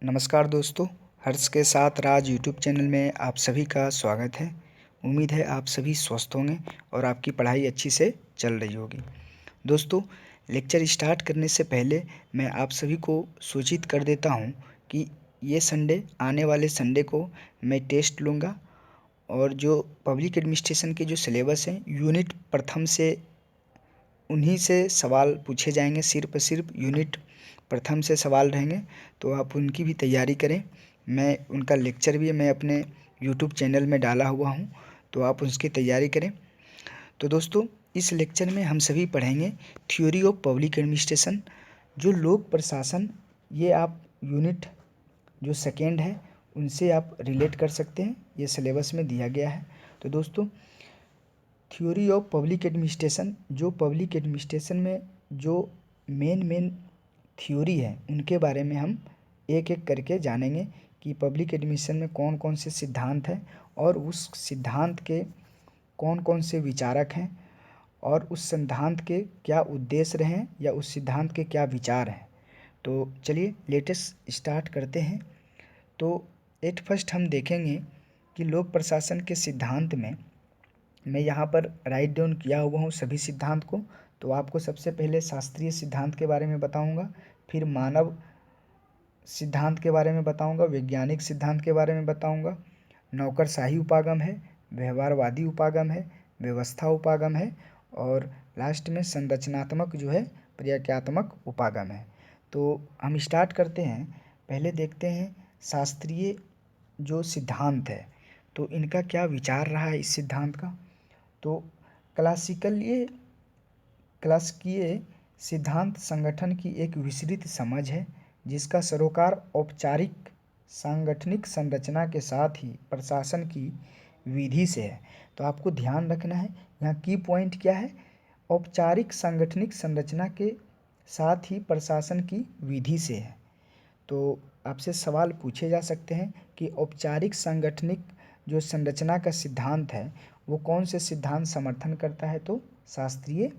नमस्कार दोस्तों, हर्ष के साथ राज यूट्यूब चैनल में आप सभी का स्वागत है। उम्मीद है आप सभी स्वस्थ होंगे और आपकी पढ़ाई अच्छी से चल रही होगी। दोस्तों, लेक्चर स्टार्ट करने से पहले मैं आप सभी को सूचित कर देता हूं कि ये संडे, आने वाले संडे को मैं टेस्ट लूँगा और जो पब्लिक एडमिनिस्ट्रेशन के जो सिलेबस हैं यूनिट प्रथम से उन्हीं से सवाल पूछे जाएंगे। सिर्फ यूनिट प्रथम से सवाल रहेंगे, तो आप उनकी भी तैयारी करें। मैं उनका लेक्चर भी मैं अपने यूट्यूब चैनल में डाला हुआ हूं, तो आप उसकी तैयारी करें। तो दोस्तों, इस लेक्चर में हम सभी पढ़ेंगे थ्योरी ऑफ पब्लिक एडमिनिस्ट्रेशन, जो लोक प्रशासन। ये आप यूनिट जो सेकेंड है उनसे आप रिलेट कर सकते हैं, ये सिलेबस में दिया गया है। तो दोस्तों, थ्योरी ऑफ पब्लिक एडमिनिस्ट्रेशन, जो पब्लिक एडमिनिस्ट्रेशन में जो मेन थ्योरी है उनके बारे में हम एक एक करके जानेंगे कि पब्लिक एडमिनिस्ट्रेशन में कौन कौन से सिद्धांत हैं और उस सिद्धांत के कौन कौन से विचारक हैं और उस सिद्धांत के क्या उद्देश्य रहे हैं या उस सिद्धांत के क्या विचार हैं। तो चलिए लेटेस्ट स्टार्ट करते हैं। तो एट फर्स्ट हम देखेंगे कि लोक प्रशासन के सिद्धांत में मैं यहाँ पर राइट डाउन किया हुआ हूँ सभी सिद्धांत को। तो आपको सबसे पहले शास्त्रीय सिद्धांत के बारे में बताऊँगा, फिर मानव सिद्धांत के बारे में बताऊँगा, वैज्ञानिक सिद्धांत के बारे में बताऊँगा, नौकरशाही उपागम है, व्यवहारवादी उपागम है, व्यवस्था उपागम है और लास्ट में संरचनात्मक जो है प्रक्रियात्मक उपागम है। तो हम स्टार्ट करते हैं। पहले देखते हैं शास्त्रीय जो सिद्धांत है, तो इनका क्या विचार रहा है इस सिद्धांत का। तो क्लासिकीय सिद्धांत संगठन की एक विस्तृत समझ है जिसका सरोकार औपचारिक सांगठनिक संरचना के साथ ही प्रशासन की विधि से है। तो आपको ध्यान रखना है यहाँ की पॉइंट क्या है, औपचारिक सांगठनिक संरचना के साथ ही प्रशासन की विधि से है। तो आपसे सवाल पूछे जा सकते हैं कि औपचारिक सांगठनिक जो संरचना का सिद्धांत है वो कौन से सिद्धांत समर्थन करता है, तो शास्त्रीय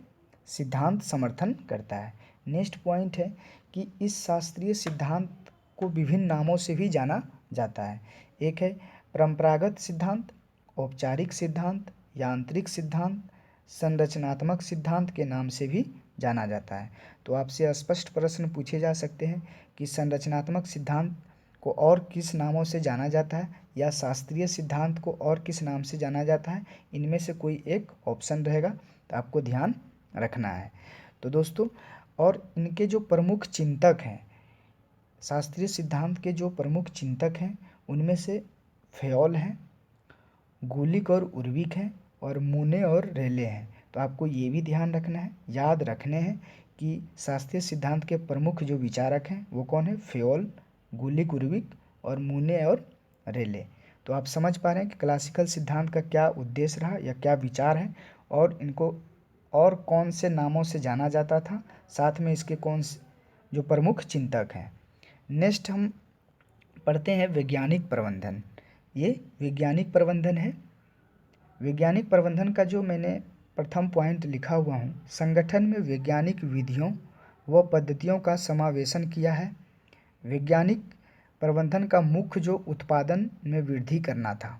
सिद्धांत समर्थन करता है। नेक्स्ट पॉइंट है कि इस शास्त्रीय सिद्धांत को विभिन्न नामों से भी जाना जाता है। एक है परंपरागत सिद्धांत, औपचारिक सिद्धांत, यांत्रिक सिद्धांत, संरचनात्मक सिद्धांत के नाम से भी जाना जाता है। तो आपसे स्पष्ट प्रश्न पूछे जा सकते हैं कि संरचनात्मक सिद्धांत को और किस नामों से जाना जाता है या शास्त्रीय सिद्धांत को और किस नाम से जाना जाता है। इनमें से कोई एक ऑप्शन रहेगा, तो आपको ध्यान रखना है। तो दोस्तों, और इनके जो प्रमुख चिंतक हैं, शास्त्रीय सिद्धांत के जो प्रमुख चिंतक हैं उनमें से फेयोल हैं, गुलिक और उर्विक हैं और मूने और रेले हैं। तो आपको ये भी ध्यान रखना है, याद रखने हैं कि शास्त्रीय सिद्धांत के प्रमुख जो विचारक हैं वो कौन है, फेयोल, गुलिक, उर्विक और मूने और रेले। तो आप समझ पा रहे हैं कि क्लासिकल सिद्धांत का क्या उद्देश्य रहा या क्या विचार है और इनको और कौन से नामों से जाना जाता था, साथ में इसके कौन से जो प्रमुख चिंतक हैं। नेक्स्ट हम पढ़ते हैं वैज्ञानिक प्रबंधन। ये वैज्ञानिक प्रबंधन है। वैज्ञानिक प्रबंधन का जो मैंने प्रथम पॉइंट लिखा हुआ हूँ, संगठन में वैज्ञानिक विधियों व पद्धतियों का समावेशन किया है। वैज्ञानिक प्रबंधन का मुख्य जो उत्पादन में वृद्धि करना था।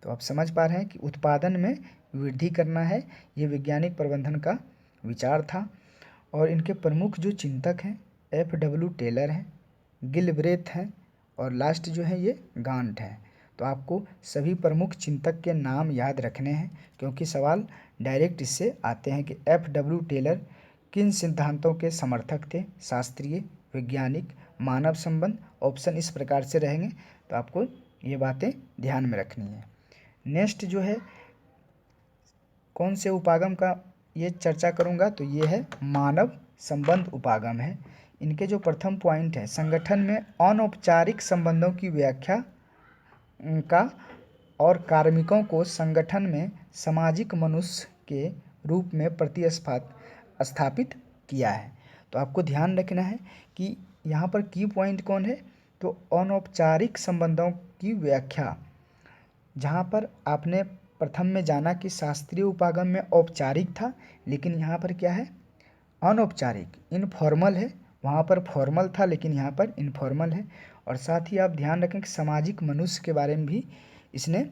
तो आप समझ पा रहे हैं कि उत्पादन में वृद्धि करना है, ये वैज्ञानिक प्रबंधन का विचार था। और इनके प्रमुख जो चिंतक हैं F.W. टेलर हैं, गिलब्रेथ हैं और लास्ट जो है ये गांट है। तो आपको सभी प्रमुख चिंतक के नाम याद रखने हैं क्योंकि सवाल डायरेक्ट इससे आते हैं कि F.W. टेलर किन सिद्धांतों के समर्थक थे, शास्त्रीय, वैज्ञानिक, मानव संबंध। ऑप्शन इस प्रकार से रहेंगे, तो आपको ये बातें ध्यान में रखनी है। नेक्स्ट जो है कौन से उपागम का ये चर्चा करूँगा, तो ये है मानव संबंध उपागम है। इनके जो प्रथम पॉइंट है, संगठन में अनौपचारिक संबंधों की व्याख्या का और कार्मिकों को संगठन में सामाजिक मनुष्य के रूप में स्थापित किया है। तो आपको ध्यान रखना है कि यहाँ पर की पॉइंट कौन है, तो अनौपचारिक संबंधों की व्याख्या। जहाँ पर आपने प्रथम में जाना कि शास्त्रीय उपागम में औपचारिक था, लेकिन यहाँ पर क्या है, अनौपचारिक, इनफॉर्मल है वहाँ पर फॉर्मल था लेकिन यहाँ पर इनफॉर्मल है। और साथ ही आप ध्यान रखें कि सामाजिक मनुष्य के बारे में भी इसने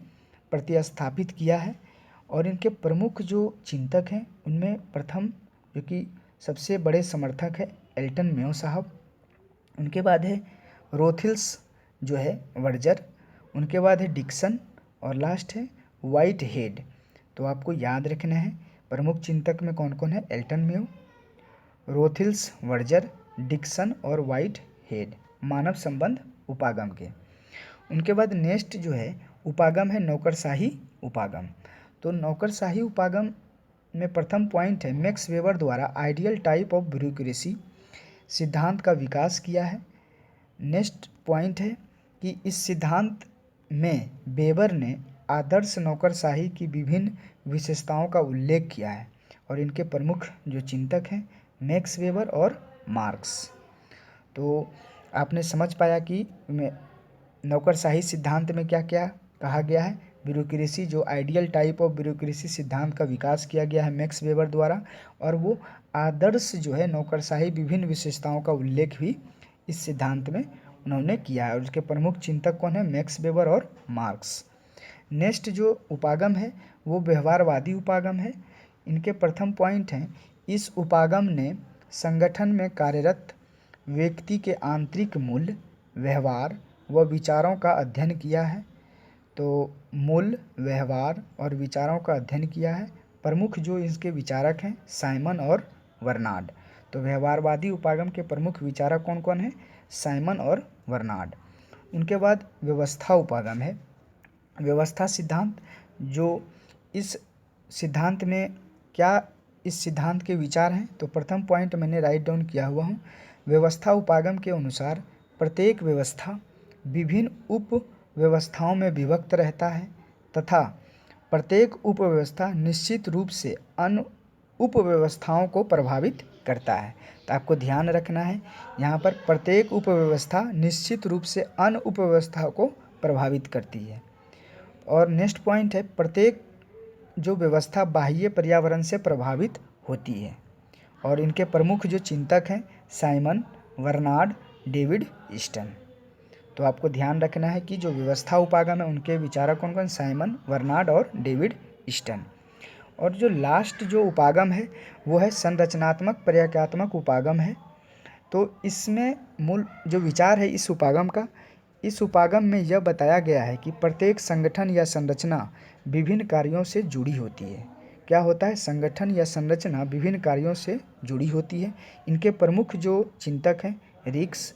प्रतिस्थापित किया है। और इनके प्रमुख जो चिंतक हैं उनमें प्रथम जो कि सबसे बड़े समर्थक है एल्टन मेयो साहब, उनके बाद है रोथिल्स जो है वर्जर, उनके बाद है डिक्सन और लास्ट है वाइट हेड। तो आपको याद रखना है प्रमुख चिंतक में कौन कौन है, एल्टन मेयो, रोथिल्स वर्जर, डिक्सन और वाइट हेड, मानव संबंध उपागम के। उनके बाद नेक्स्ट जो है उपागम है नौकरशाही उपागम। तो नौकरशाही उपागम में प्रथम पॉइंट है मैक्स वेबर द्वारा आइडियल टाइप ऑफ ब्यूरोक्रेसी सिद्धांत का विकास किया है। नेक्स्ट पॉइंट है कि इस सिद्धांत में वेबर ने आदर्श नौकरशाही की विभिन्न विशेषताओं का उल्लेख किया है। और इनके प्रमुख जो चिंतक हैं मैक्स वेबर और मार्क्स। तो आपने समझ पाया कि नौकरशाही सिद्धांत में क्या क्या कहा गया है। ब्यूरोक्रेसी जो आइडियल टाइप ऑफ ब्यूरोक्रेसी सिद्धांत का विकास किया गया है मैक्स वेबर द्वारा, और वो आदर्श जो है नौकरशाही विभिन्न विशेषताओं का उल्लेख भी इस सिद्धांत में उन्होंने किया है। और उसके प्रमुख चिंतक कौन है, मैक्स वेबर और मार्क्स। नेक्स्ट जो उपागम है वो व्यवहारवादी उपागम है। इनके प्रथम पॉइंट हैं इस उपागम ने संगठन में कार्यरत व्यक्ति के आंतरिक मूल्य, व्यवहार व विचारों का अध्ययन किया है। तो मूल्य, व्यवहार और विचारों का अध्ययन किया है। प्रमुख जो इसके विचारक हैं साइमन और बर्नार्ड। तो व्यवहारवादी उपागम के प्रमुख विचारक कौन कौन हैं, साइमन और बर्नार्ड। उनके बाद व्यवस्था उपागम है। व्यवस्था सिद्धांत जो इस सिद्धांत में क्या इस सिद्धांत के विचार हैं, तो प्रथम पॉइंट मैंने राइट डाउन किया हुआ हूँ। व्यवस्था उपागम के अनुसार प्रत्येक व्यवस्था विभिन्न उप व्यवस्थाओं में विभक्त रहता है तथा प्रत्येक उपव्यवस्था निश्चित रूप से अन्य उपव्यवस्थाओं को प्रभावित करता है। तो आपको ध्यान रखना है यहाँ पर प्रत्येक उपव्यवस्था निश्चित रूप से अन्य उपव्यवस्था को प्रभावित करती है। और नेक्स्ट पॉइंट है प्रत्येक जो व्यवस्था बाह्य पर्यावरण से प्रभावित होती है। और इनके प्रमुख जो चिंतक हैं साइमन, बर्नार्ड, डेविड ईस्टन। तो आपको ध्यान रखना है कि जो व्यवस्था उपागम है उनके विचारक कौन कौन, साइमन, बर्नार्ड और डेविड ईस्टन। और जो लास्ट जो उपागम है वो है संरचनात्मक पर्यायात्मक उपागम है। तो इसमें मूल जो विचार है इस उपागम में यह बताया गया है कि प्रत्येक संगठन या संरचना विभिन्न कार्यों से जुड़ी होती है। क्या होता है, संगठन या संरचना विभिन्न कार्यों से जुड़ी होती है। इनके प्रमुख जो चिंतक हैं रिक्स,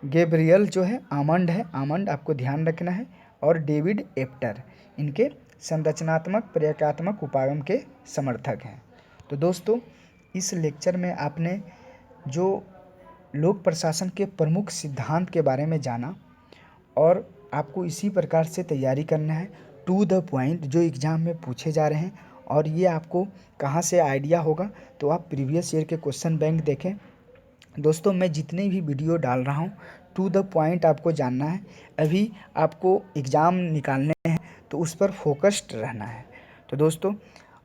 गैब्रियल जो है आमंड आपको ध्यान रखना है, और डेविड एप्टर इनके संरचनात्मक पर्यायात्मक उपागम के समर्थक हैं। तो दोस्तों इस लेक्चर में आपने जो लोक प्रशासन के प्रमुख सिद्धांत के बारे में जाना, और आपको इसी प्रकार से तैयारी करना है टू द पॉइंट जो एग्ज़ाम में पूछे जा रहे हैं। और ये आपको कहाँ से आइडिया होगा, तो आप प्रीवियस ईयर के क्वेश्चन बैंक देखें। दोस्तों मैं जितने भी वीडियो डाल रहा हूँ टू द पॉइंट आपको जानना है। अभी आपको एग्ज़ाम निकालने हैं तो उस पर फोकस्ड रहना है। तो दोस्तों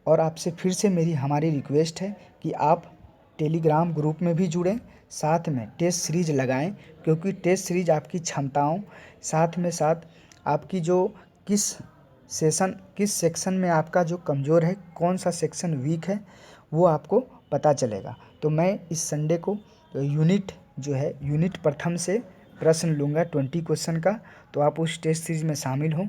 और आपसे फिर से हमारी रिक्वेस्ट है कि आप टेलीग्राम ग्रुप में भी जुड़ें, साथ में टेस्ट सीरीज लगाएं, क्योंकि टेस्ट सीरीज आपकी क्षमताओं साथ में साथ आपकी जो किस सेक्शन में आपका जो कमज़ोर है, कौन सा सेक्शन वीक है, वो आपको पता चलेगा। तो मैं इस संडे को यूनिट प्रथम से प्रश्न लूँगा 20 क्वेश्चन का। तो आप उस टेस्ट सीरीज में शामिल हों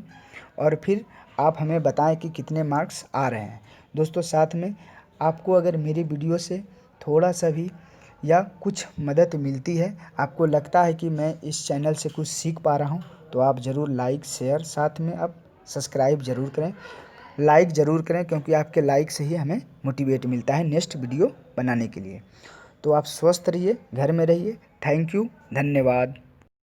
और फिर आप हमें बताएं कि कितने मार्क्स आ रहे हैं। दोस्तों साथ में आपको अगर मेरी वीडियो से थोड़ा सा भी या कुछ मदद मिलती है, आपको लगता है कि मैं इस चैनल से कुछ सीख पा रहा हूं, तो आप ज़रूर लाइक, शेयर, साथ में आप सब्सक्राइब ज़रूर करें, लाइक ज़रूर करें, क्योंकि आपके लाइक से ही हमें मोटिवेट मिलता है नेक्स्ट वीडियो बनाने के लिए। तो आप स्वस्थ रहिए, घर में रहिए। थैंक यू, धन्यवाद।